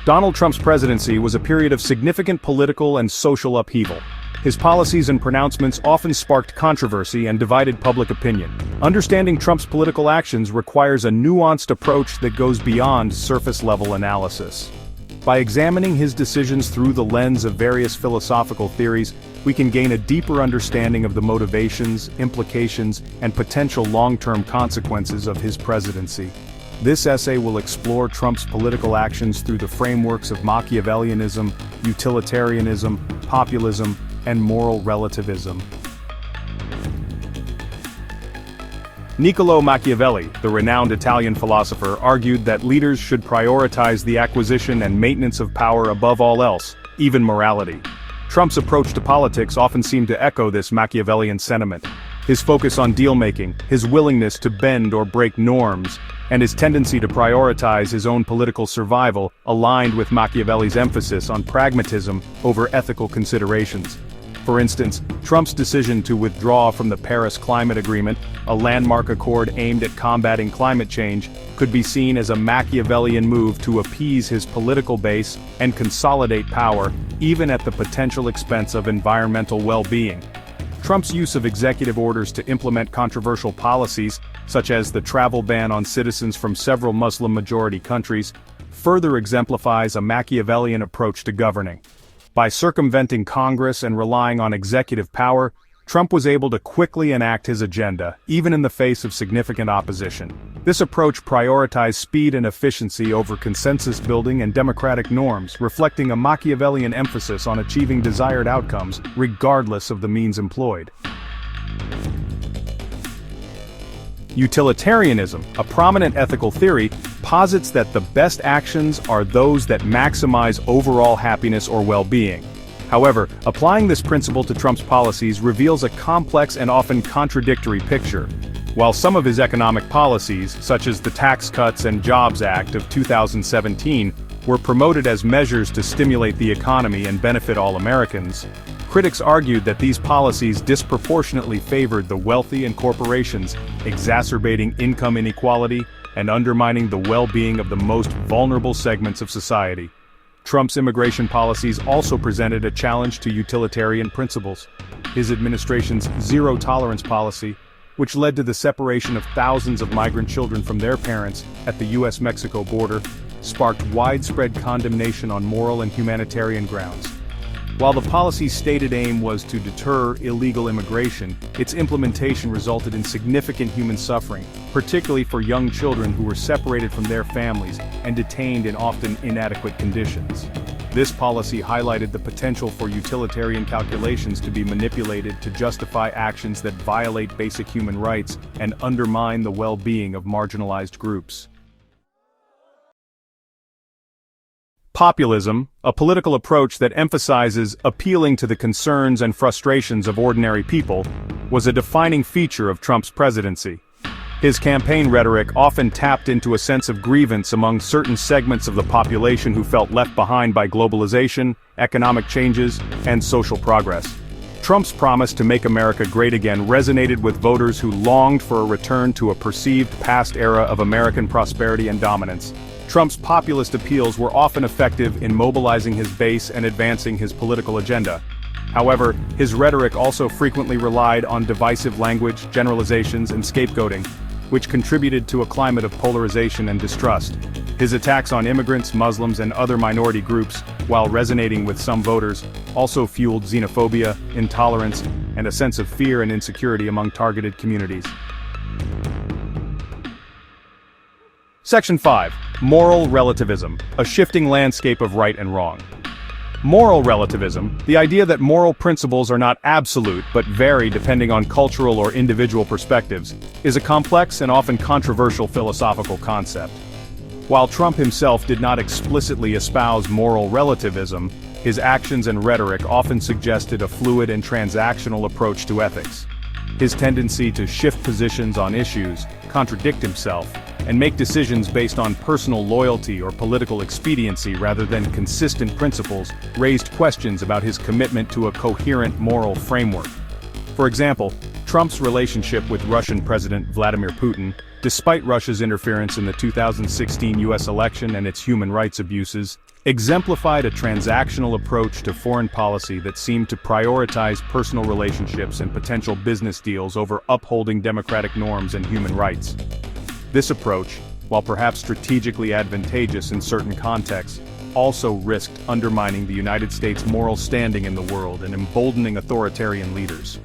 Donald Trump's presidency was a period of significant political and social upheaval. His policies and pronouncements often sparked controversy and divided public opinion. Understanding Trump's political actions requires a nuanced approach that goes beyond surface-level analysis. By examining his decisions through the lens of various philosophical theories, we can gain a deeper understanding of the motivations, implications, and potential long-term consequences of his presidency. This essay will explore Trump's political actions through the frameworks of Machiavellianism, Utilitarianism, Populism, and moral relativism. Niccolò Machiavelli, the renowned Italian philosopher, argued that leaders should prioritize the acquisition and maintenance of power above all else, even morality. Trump's approach to politics often seemed to echo this Machiavellian sentiment. His focus on deal-making, his willingness to bend or break norms, and his tendency to prioritize his own political survival aligned with Machiavelli's emphasis on pragmatism over ethical considerations. For instance, Trump's decision to withdraw from the Paris Climate Agreement, a landmark accord aimed at combating climate change, could be seen as a Machiavellian move to appease his political base and consolidate power, even at the potential expense of environmental well-being. Trump's use of executive orders to implement controversial policies, such as the travel ban on citizens from several Muslim-majority countries, further exemplifies a Machiavellian approach to governing. By circumventing Congress and relying on executive power, Trump was able to quickly enact his agenda, even in the face of significant opposition. This approach prioritized speed and efficiency over consensus building and democratic norms, reflecting a Machiavellian emphasis on achieving desired outcomes, regardless of the means employed. Utilitarianism, a prominent ethical theory, posits that the best actions are those that maximize overall happiness or well-being. However, applying this principle to Trump's policies reveals a complex and often contradictory picture. While some of his economic policies, such as the Tax Cuts and Jobs Act of 2017, were promoted as measures to stimulate the economy and benefit all Americans, critics argued that these policies disproportionately favored the wealthy and corporations, exacerbating income inequality and undermining the well-being of the most vulnerable segments of society. Trump's immigration policies also presented a challenge to utilitarian principles. His administration's zero-tolerance policy, which led to the separation of thousands of migrant children from their parents at the US-Mexico border, sparked widespread condemnation on moral and humanitarian grounds. While the policy's stated aim was to deter illegal immigration, its implementation resulted in significant human suffering, particularly for young children who were separated from their families and detained in often inadequate conditions. This policy highlighted the potential for utilitarian calculations to be manipulated to justify actions that violate basic human rights and undermine the well-being of marginalized groups. Populism, a political approach that emphasizes appealing to the concerns and frustrations of ordinary people, was a defining feature of Trump's presidency. His campaign rhetoric often tapped into a sense of grievance among certain segments of the population who felt left behind by globalization, economic changes, and social progress. Trump's promise to make America great again resonated with voters who longed for a return to a perceived past era of American prosperity and dominance. Trump's populist appeals were often effective in mobilizing his base and advancing his political agenda. However, his rhetoric also frequently relied on divisive language, generalizations, and scapegoating, which contributed to a climate of polarization and distrust. His attacks on immigrants, Muslims, and other minority groups, while resonating with some voters, also fueled xenophobia, intolerance, and a sense of fear and insecurity among targeted communities. Section 5. Moral relativism, a shifting landscape of right and wrong. Moral relativism, the idea that moral principles are not absolute but vary depending on cultural or individual perspectives, is a complex and often controversial philosophical concept. While Trump himself did not explicitly espouse moral relativism, his actions and rhetoric often suggested a fluid and transactional approach to ethics. His tendency to shift positions on issues, contradict himself, and make decisions based on personal loyalty or political expediency rather than consistent principles raised questions about his commitment to a coherent moral framework. For example, Trump's relationship with Russian President Vladimir Putin, despite Russia's interference in the 2016 US election and its human rights abuses, exemplified a transactional approach to foreign policy that seemed to prioritize personal relationships and potential business deals over upholding democratic norms and human rights. This approach, while perhaps strategically advantageous in certain contexts, also risked undermining the United States' moral standing in the world and emboldening authoritarian leaders.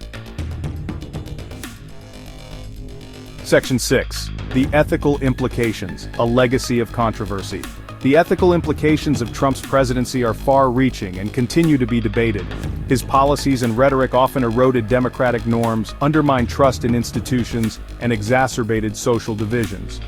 Section 6. The Ethical Implications, a Legacy of Controversy. The ethical implications of Trump's presidency are far-reaching and continue to be debated. His policies and rhetoric often eroded democratic norms, undermined trust in institutions, and exacerbated social divisions.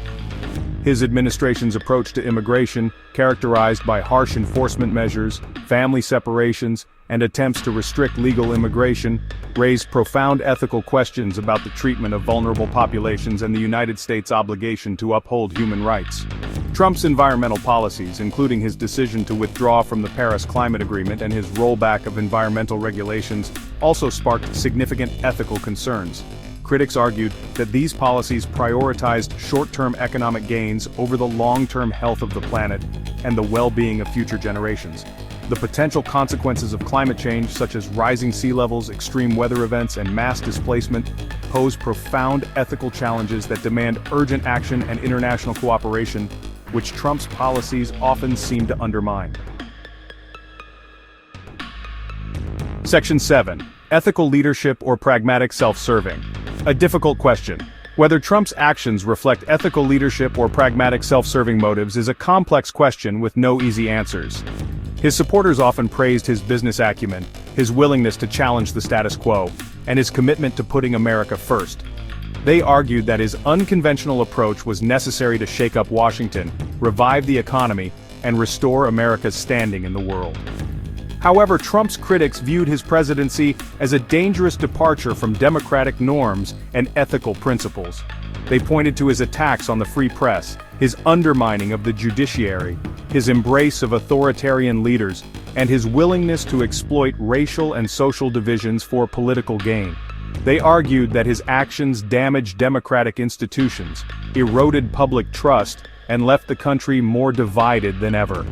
His administration's approach to immigration, characterized by harsh enforcement measures, family separations, and attempts to restrict legal immigration, raised profound ethical questions about the treatment of vulnerable populations and the United States' obligation to uphold human rights. Trump's environmental policies, including his decision to withdraw from the Paris Climate Agreement and his rollback of environmental regulations, also sparked significant ethical concerns. Critics argued that these policies prioritized short-term economic gains over the long-term health of the planet and the well-being of future generations. The potential consequences of climate change, such as rising sea levels, extreme weather events, and mass displacement, pose profound ethical challenges that demand urgent action and international cooperation, which Trump's policies often seem to undermine. Section 7. Ethical leadership or pragmatic self-serving. A difficult question. Whether Trump's actions reflect ethical leadership or pragmatic self-serving motives is a complex question with no easy answers. His supporters often praised his business acumen, his willingness to challenge the status quo, and his commitment to putting America first. They argued that his unconventional approach was necessary to shake up Washington, revive the economy, and restore America's standing in the world. However, Trump's critics viewed his presidency as a dangerous departure from democratic norms and ethical principles. They pointed to his attacks on the free press, his undermining of the judiciary, his embrace of authoritarian leaders, and his willingness to exploit racial and social divisions for political gain. They argued that his actions damaged democratic institutions, eroded public trust, and left the country more divided than ever.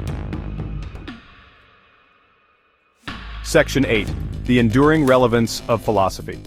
Section 8. The Enduring Relevance of Philosophy.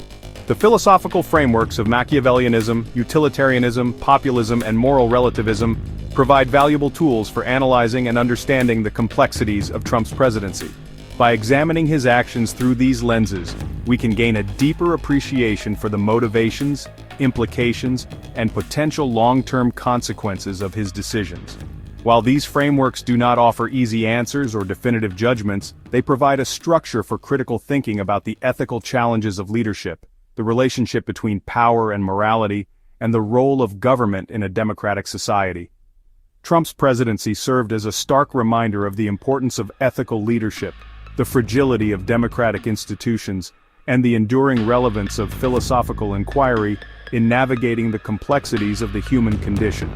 The philosophical frameworks of Machiavellianism, Utilitarianism, Populism, and moral relativism provide valuable tools for analyzing and understanding the complexities of Trump's presidency. By examining his actions through these lenses, we can gain a deeper appreciation for the motivations, implications, and potential long-term consequences of his decisions. While these frameworks do not offer easy answers or definitive judgments, they provide a structure for critical thinking about the ethical challenges of leadership, the relationship between power and morality, and the role of government in a democratic society. Trump's presidency served as a stark reminder of the importance of ethical leadership, the fragility of democratic institutions, and the enduring relevance of philosophical inquiry in navigating the complexities of the human condition.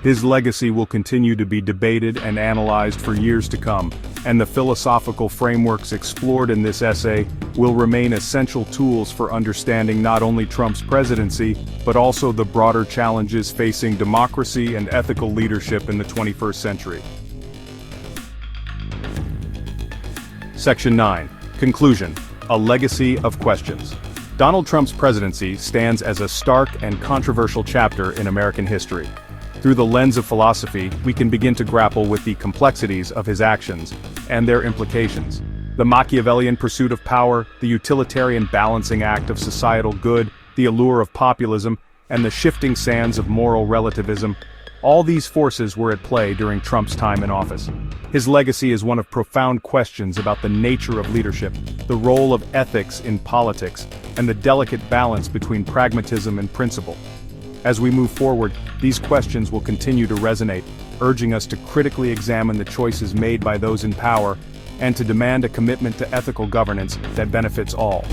His legacy will continue to be debated and analyzed for years to come, and the philosophical frameworks explored in this essay will remain essential tools for understanding not only Trump's presidency, but also the broader challenges facing democracy and ethical leadership in the 21st century. Section 9. Conclusion. A legacy of questions. Donald Trump's presidency stands as a stark and controversial chapter in American history. Through the lens of philosophy, we can begin to grapple with the complexities of his actions and their implications. The Machiavellian pursuit of power, the utilitarian balancing act of societal good, the allure of populism, and the shifting sands of moral relativism, all these forces were at play during Trump's time in office. His legacy is one of profound questions about the nature of leadership, the role of ethics in politics, and the delicate balance between pragmatism and principle. As we move forward, these questions will continue to resonate, urging us to critically examine the choices made by those in power and to demand a commitment to ethical governance that benefits all.